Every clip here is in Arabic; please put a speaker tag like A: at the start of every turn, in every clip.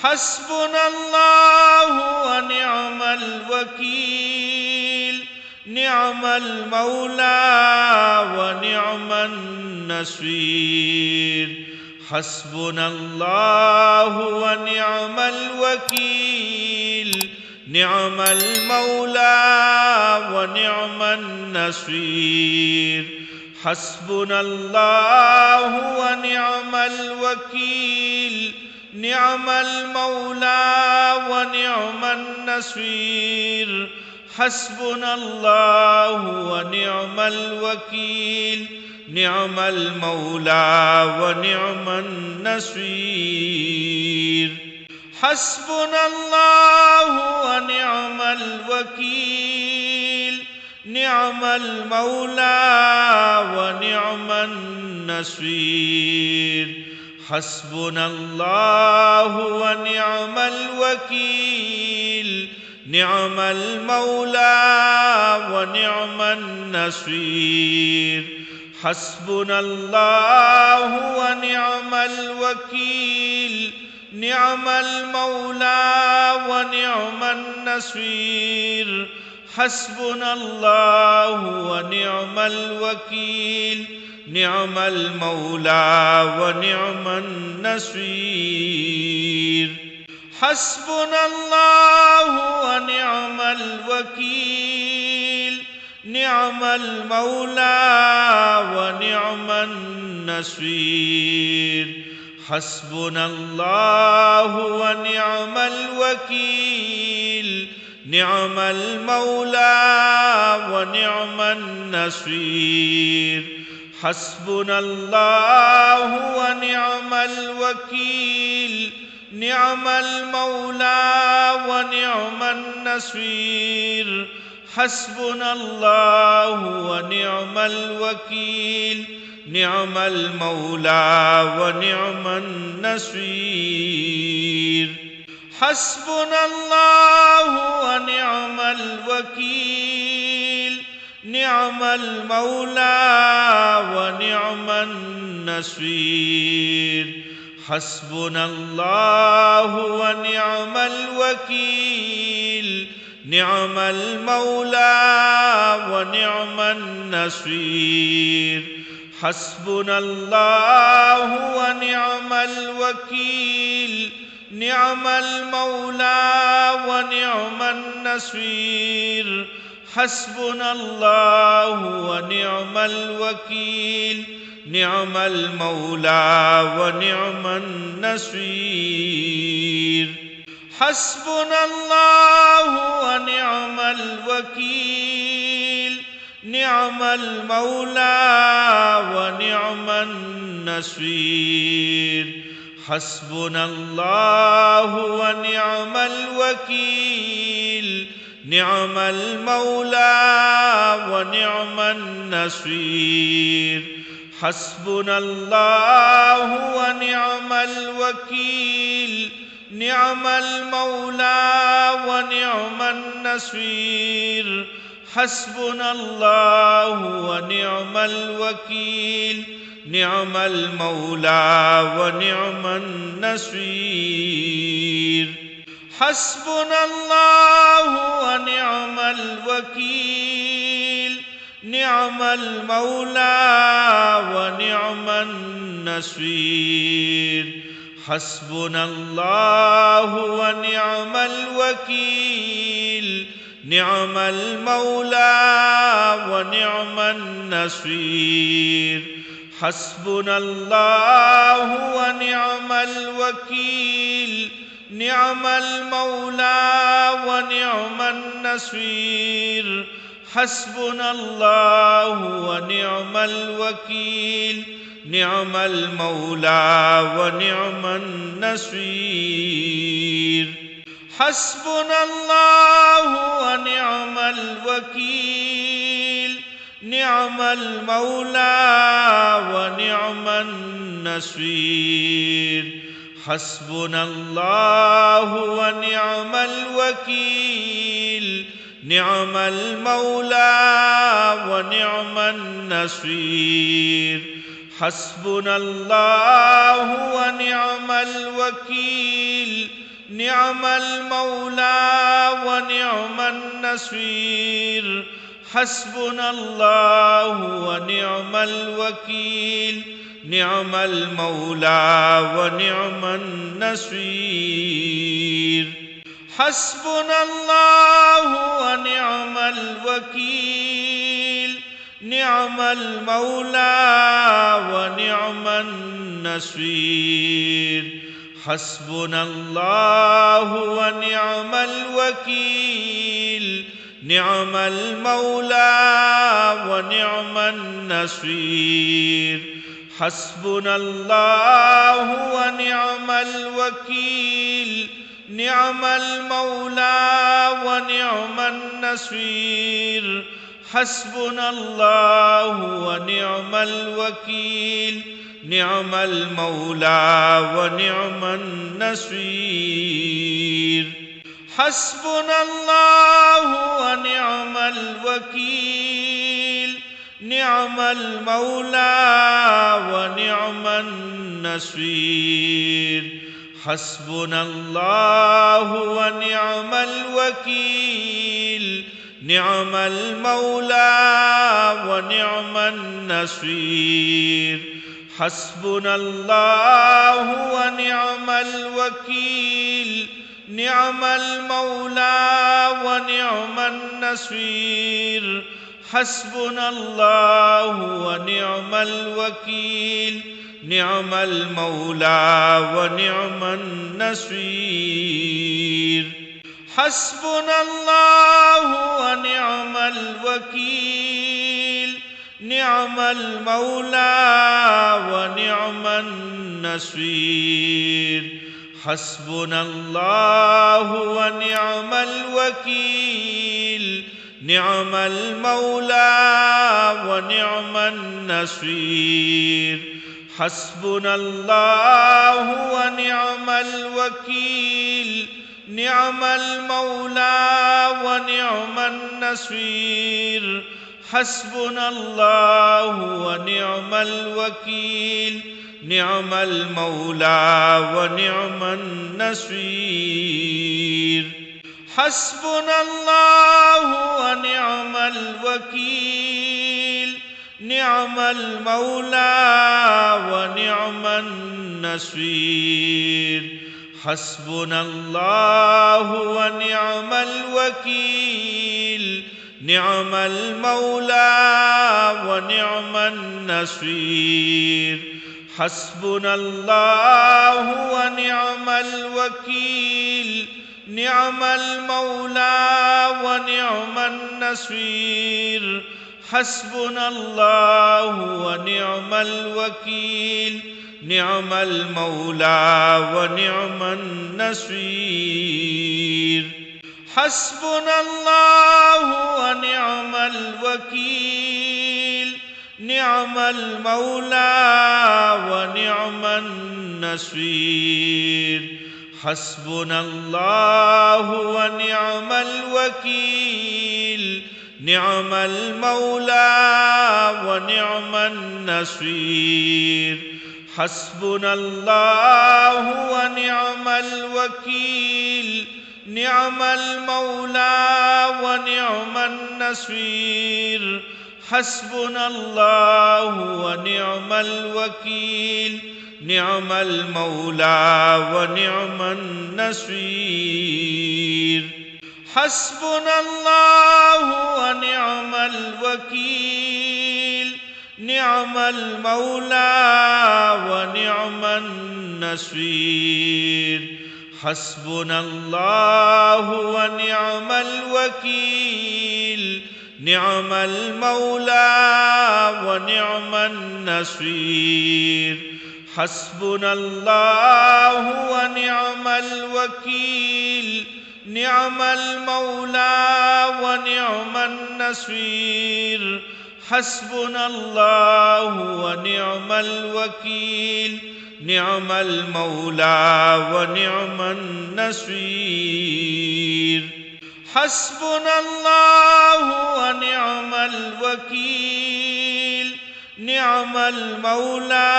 A: حسبنا الله ونعم الوكيل نعم المولى ونعم النصير حسبنا الله ونعم الوكيل نعم المولى ونعم النصير حسبنا الله ونعم الوكيل نعم المولى ونعم النصير حسبنا الله ونعم الوكيل نعم المولى ونعم النصير حسبنا الله ونعم الوكيل نعم المولى ونعم النصير حسبنا الله ونعم الوكيل نعم المولى ونعم النصير حسبنا الله ونعم الوكيل نعم المولى ونعم النصير حسبنا الله ونعم الوكيل نعم المولى ونعم النصير حسبنا الله ونعم الوكيل نعم المولى ونعم النصير حسبنا الله ونعم الوكيل نعم المولى ونعم النصير حسبنا الله ونعم الوكيل نعم المولى ونعم النصير حسبنا الله ونعم الوكيل نعم المولى ونعم النصير حسبنا الله ونعم الوكيل نعم المولى ونعم النصير حسبنا الله ونعم الوكيل نعم المولى ونعم النصير حسبنا الله ونعم الوكيل نعم المولى ونعم النصير حسبنا الله ونعم الوكيل نعم المولى ونعم النصير حسبنا الله ونعم الوكيل نعم المولى ونعم النصير حسبنا الله ونعم الوكيل نعم المولى ونعم النصير حسبنا الله ونعم الوكيل نعم المولى ونعم النصير حسبنا الله ونعم الوكيل نعم المولى ونعم النصير حسبنا الله ونعم الوكيل نعم المولى ونعم النصير حسبنا الله ونعم الوكيل نعم المولى ونعم النصير حسبنا الله ونعم الوكيل نعم المولى ونعم النصير حسبنا الله ونعم الوكيل نعم المولى ونعم النصير حسبنا الله ونعم الوكيل نعم المولى ونعم النصير حسبنا الله ونعم الوكيل نعم المولى ونعم النصير حسبنا الله ونعم الوكيل نعم المولى ونعم النصير حسبنا الله ونعم الوكيل نعم المولى ونعم النصير حسبنا الله ونعم الوكيل نعم المولى ونعم النصير حسبنا الله ونعم الوكيل نعم المولى ونعم النصير حسبنا الله ونعم الوكيل نعم المولى ونعم النصير حسبنا الله ونعم الوكيل نعم المولى ونعم النصير حسبنا الله ونعم الوكيل نعم المولى ونعم النصير حسبنا الله ونعم الوكيل نعم المولى ونعم النصير حسبنا الله ونعم الوكيل نعم المولى ونعم النصير حسبنا الله ونعم الوكيل نعم المولى ونعم النصير حسبنا الله ونعم الوكيل نعم المولى ونعم النصير حسبنا الله ونعم الوكيل نعم المولى ونعم النصير حسبنا الله ونعم الوكيل نعم المولى ونعم النصير حسبنا الله ونعم الوكيل نعم المولى ونعم النصير حسبنا الله ونعم الوكيل نعم المولى ونعم النصير حسبنا الله ونعم الوكيل نعم المولى ونعم النصير حسبنا الله ونعم الوكيل نعم المولى ونعم النصير حسبنا الله ونعم الوكيل نعم المولى ونعم النصير حسبنا الله ونعم الوكيل نعم المولى ونعم النصير حسبنا الله ونعم الوكيل نعم المولى ونعم النصير حسبنا الله ونعم الوكيل نعم المولى ونعم النصير حسبنا الله ونعم الوكيل نعم المولى ونعم النصير حسبنا الله ونعم الوكيل نعم المولى ونعم النصير حسبنا الله ونعم الوكيل نعم المولى ونعم النصير حسبنا الله ونعم الوكيل نعم المولى ونعم النصير حسبنا الله ونعم الوكيل نعم المولى ونعم النصير حسبنا الله ونعم الوكيل نعم المولى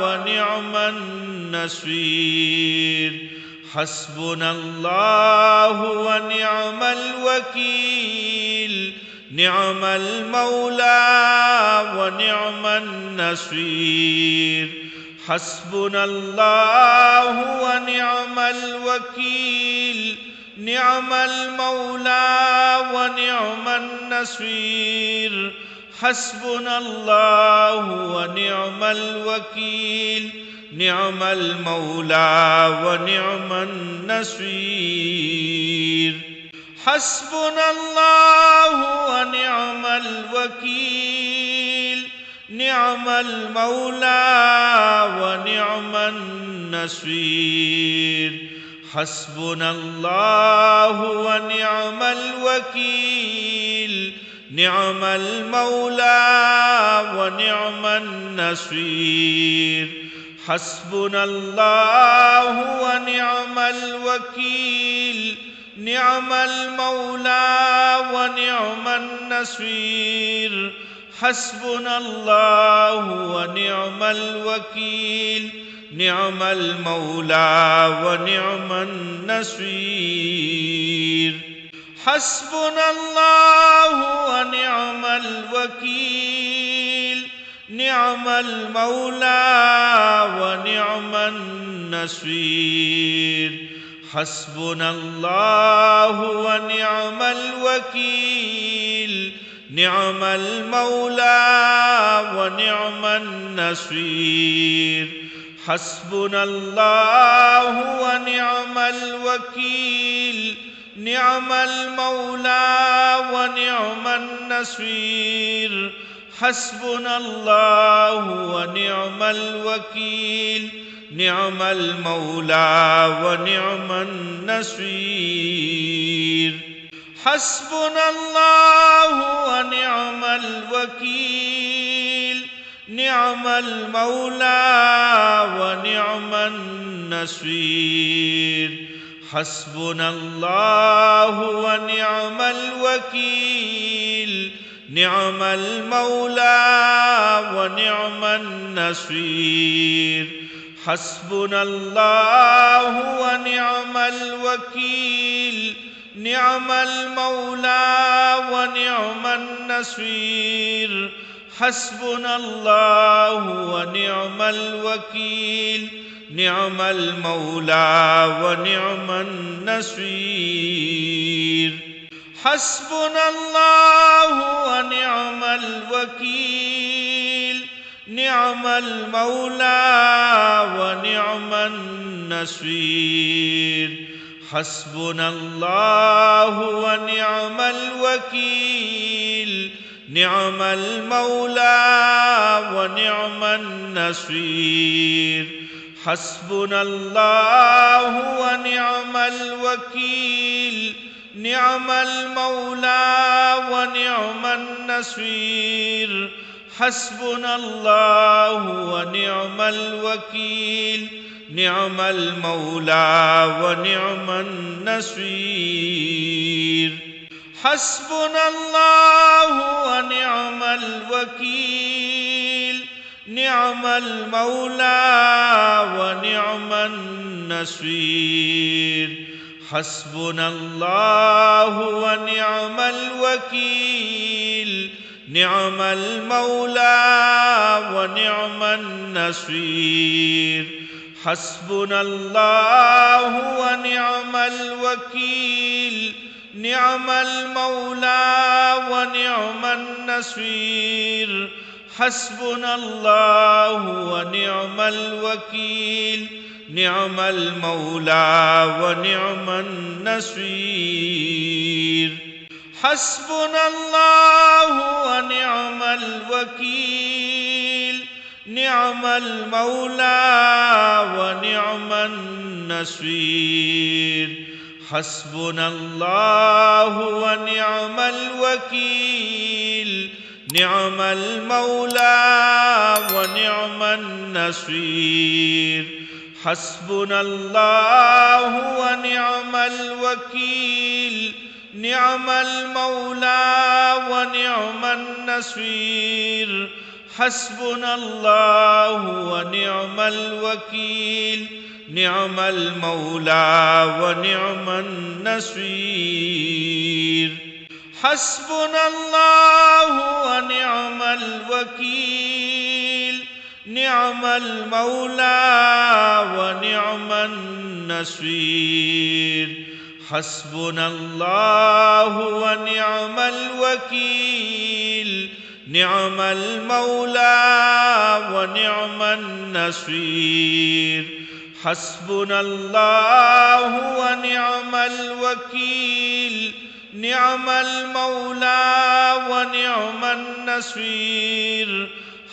A: ونعم النصير حسبنا الله ونعم الوكيل نعم المولى ونعم النصير حسبنا الله ونعم الوكيل نعم المولى ونعم النصير حسبنا الله ونعم الوكيل نعم المولى ونعم النصير حسبنا الله ونعم الوكيل نعم المولى ونعم النصير حسبنا الله ونعم الوكيل نعم المولى ونعم النصير حسبنا الله ونعم الوكيل نعم المولى ونعم النصير حسبنا الله ونعم الوكيل نعم المولى ونعم النصير حسبنا الله ونعم الوكيل نعم المولى ونعم النصير حسبنا الله ونعم الوكيل نعم المولى ونعم النصير حسبنا الله ونعم الوكيل نعم المولى ونعم النصير حسبنا الله ونعم الوكيل نعم المولى ونعم النصير حسبنا الله ونعم الوكيل نعم المولى ونعم النصير حسبنا الله ونعم الوكيل نعم المولى ونعم النصير حسبنا الله ونعم الوكيل نعم المولى ونعم النصير حسبنا الله ونعم الوكيل نعم المولى ونعم النصير حسبنا الله ونعم الوكيل نعم المولى ونعم النصير حسبنا الله ونعم الوكيل نعم المولى ونعم النصير حسبنا الله ونعم الوكيل نعم المولى ونعم النصير حسبنا الله ونعم الوكيل نعم المولى ونعم النصير حسبنا الله ونعم الوكيل نعم المولى ونعم النصير حسبنا الله ونعم الوكيل نعم المولى ونعم النصير حسبنا الله ونعم الوكيل نعم المولى ونعم النصير حسبنا الله ونعم الوكيل نعم المولى ونعم النصير حسبنا الله ونعم الوكيل نعم المولى ونعم النصير حسبنا الله ونعم الوكيل نعم المولى ونعم النصير حسبنا الله ونعم الوكيل نعم المولى ونعم النصير حسبنا الله ونعم الوكيل نعم المولى ونعم النصير حسبنا الله ونعم الوكيل نعم المولى ونعم النصير حسبنا الله ونعم الوكيل نعم المولى ونعم النصير حسبنا الله ونعم الوكيل نعم المولى ونعم النصير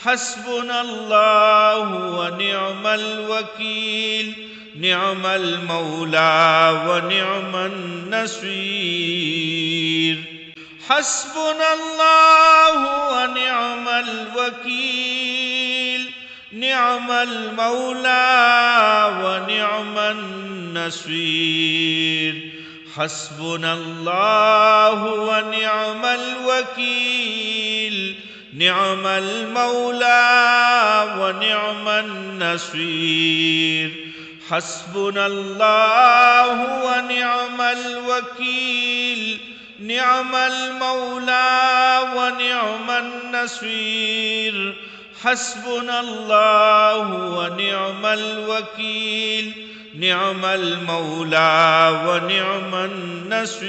A: حسبنا الله ونعم الوكيل نعم المولى ونعم النصير حسبنا الله ونعم الوكيل نعم المولى ونعم النصير حسبنا الله ونعم الوكيل نعم المولى ونعم النصير حسبنا الله ونعم الوكيل نعم المولى ونعم النصير حسبنا الله ونعم الوكيل نعم المولى ونعم النصير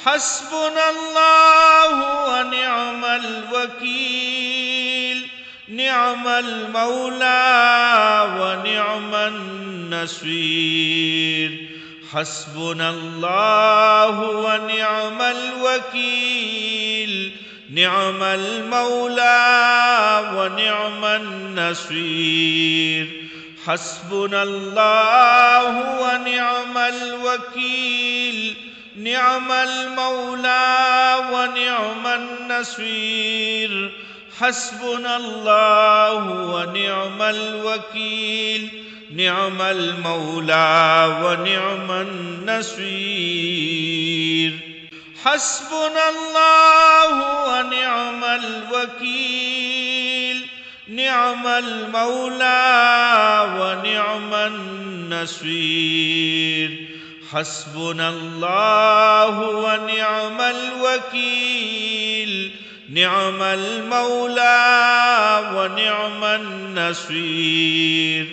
A: حسبنا الله ونعم الوكيل نعم المولى ونعم النصير حسبنا الله ونعم الوكيل نعم المولى ونعم النصير حسبنا الله ونعم الوكيل نعم المولى ونعم النصير حسبنا الله ونعم الوكيل نعم المولى ونعم النصير حسبنا الله ونعم الوكيل نعم المولى ونعم النصير حسبنا الله ونعم الوكيل نعم المولى ونعم النصير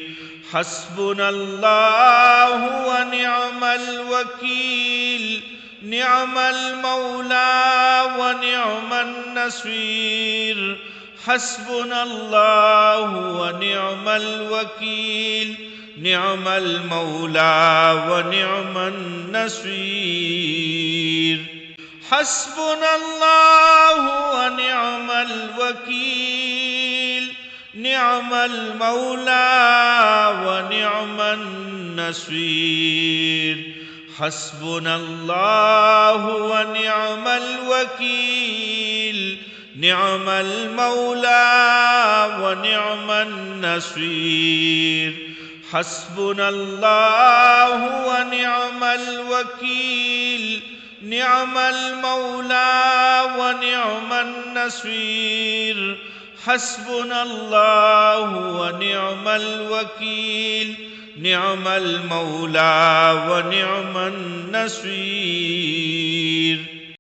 A: حسبنا الله ونعم الوكيل نعم المولى ونعم النصير حسبنا الله ونعم الوكيل نعم المولى ونعم النصير حسبنا الله ونعم الوكيل نعم المولى ونعم النصير حسبنا الله ونعم الوكيل نعم المولى ونعم النصير حسبنا الله ونعم الوكيل نعم المولى ونعم النصير حسبنا الله ونعم الوكيل نعم المولى ونعم النصير